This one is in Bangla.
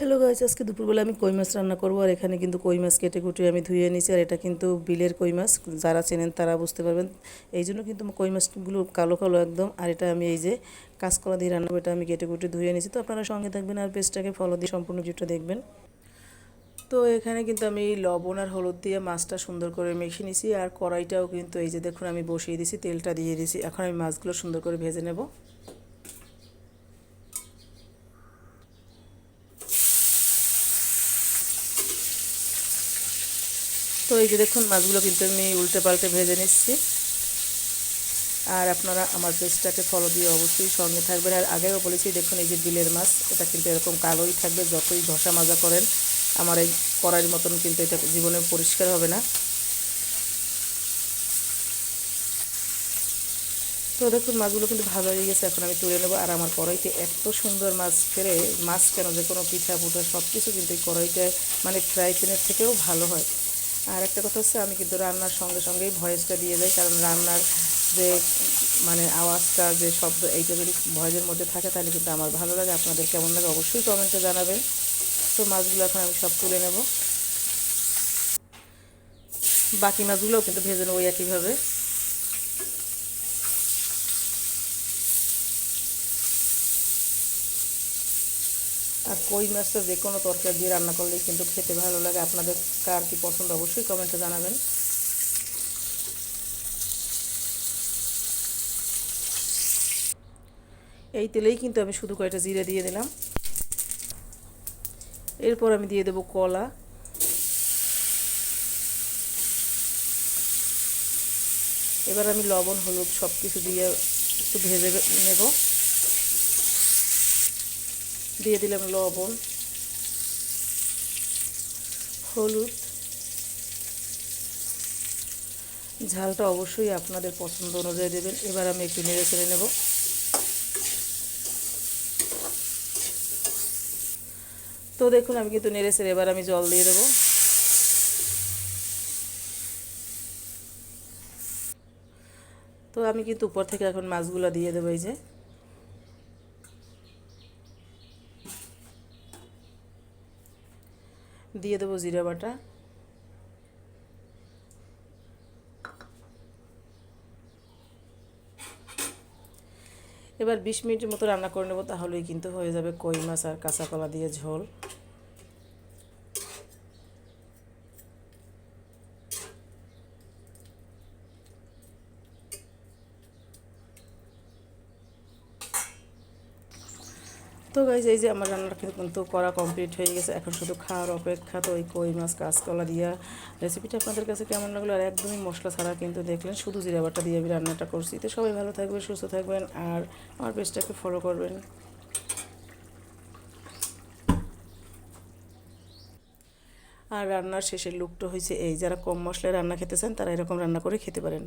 হ্যালো গাইস, আজকে দুপুরবেলা আমি কই মাছ রান্না করবো। আর এখানে কিন্তু কই মাছ কেটে কুটে আমি ধুয়ে নিয়েছি। আর এটা কিন্তু বিলের কই মাছ, যারা চেনেন তারা বুঝতে পারবেন। এই জন্য কিন্তু কই মাছগুলো কালো কালো একদম। আর এটা আমি এই যে কাঁচকলা দিয়ে রান্না করবো, এটা আমি কেটে কুটে ধুয়ে নিয়েছি। তো আপনারা সঙ্গে থাকবেন আর পেস্টটাকে ফলো দিয়ে সম্পূর্ণ ভিডিওটা দেখবেন। তো এখানে কিন্তু আমি লবণ আর হলুদ দিয়ে মাছটা সুন্দর করে মেখে নিয়েছি। আর কড়াইটাও কিন্তু এই যে দেখুন আমি বসিয়ে দিয়েছি, তেলটা দিয়ে দিয়েছি। এখন আমি মাছগুলো সুন্দর করে ভেজে নেব। তো এই যে দেখুন মাছগুলো কিন্তু আমি উল্টে পাল্টে ভেজে নিচ্ছি। আর আপনারা আমার পেজটাকে ফলো দিয়ে অবশ্যই সঙ্গে থাকবেন। আর আগেও বলেছি দেখুন এই যে বিলের মাছ, এটা কিন্তু এরকম কালোই থাকবে যতই ঘষা মাজা করেন। আমার এই কড়াইয়ের মতন কিন্তু এটা জীবনে পরিষ্কার হবে না। তো দেখুন মাছগুলো কিন্তু ভালো হয়ে গেছে, এখন আমি তুলে নেবো। আর আমার কড়াইতে এত সুন্দর মাছ ফেরে, মাছ কেন যে কোনো পিঠা পুঠা সব কিছু কিন্তু এই কড়াইটায় মানে ফ্রাই প্যানের থেকেও ভালো হয়। আর একটা কথা হচ্ছে আমি কিন্তু রান্নার সঙ্গে সঙ্গেই ভয়েসটা দিয়ে যাই, কারণ রান্নার যে মানে আওয়াজটা যে শব্দ এইটা যদি ভয়েসের মধ্যে থাকে তাহলে কিন্তু আমার ভালো লাগে। আপনাদের কেমন লাগে অবশ্যই কমেন্টে জানাবেন। তো মাছগুলো এখন আমি সব তুলে নেব। বাকি মাছগুলোও কিন্তু ভেজে নেবো একইভাবে। আর কই মাছটা যে কোনো তরকারি দিয়ে রান্না করলেই কিন্তু খেতে ভালো লাগে। আপনাদের কার কি পছন্দ অবশ্যই কমেন্টে জানাবেন। এই তেলেই কিন্তু আমি শুধু কয়েকটা জিরে দিয়ে দিলাম। এরপর আমি দিয়ে দেব কলা। এবার আমি লবণ হলুদ সব কিছু দিয়ে একটু ভেজে নেব। দিয়ে দিলাম লবণ, হলুদ। ঝালটা অবশ্যই আপনাদের পছন্দ অনুযায়ী দেবেন। এবার আমি একটু নেড়ে চেড়ে নেব। তো দেখুন আমি কিন্তু নেড়ে চেড়ে এবার আমি জল দিয়ে দেবো। তো আমি কিন্তু উপর থেকে এখন মাছগুলো দিয়ে দেবো। এই যে দিয়ে দেবো জিরা বাটা। এবার 20 মিনিটের মতো রান্না করে নেব, তাহলেই কিন্তু হয়ে যাবে কই মাছ আর কাঁচা কলা দিয়ে ঝোল। তো গাইজ এই যে আমার রান্নাটা কিন্তু করা কমপ্লিট হয়ে গেছে, এখন শুধু খাওয়ার অপেক্ষা। তো ওই কই মাছ কাঁচকলা দিয়া রেসিপিটা আপনাদের কাছে কেমন লাগলো? আর একদমই মশলা ছাড়া কিন্তু দেখলেন, শুধু জিরা বাটা দিয়ে আমি রান্নাটা করছি। তো সবাই ভালো থাকবেন, সুস্থ থাকবেন, আর আমার পেজটাকে ফলো করবেন। আর রান্নার শেষের লুকটা হয়েছে এই, যারা কম মশলায় রান্না খেতে চান তারা এরকম রান্না করে খেতে পারেন।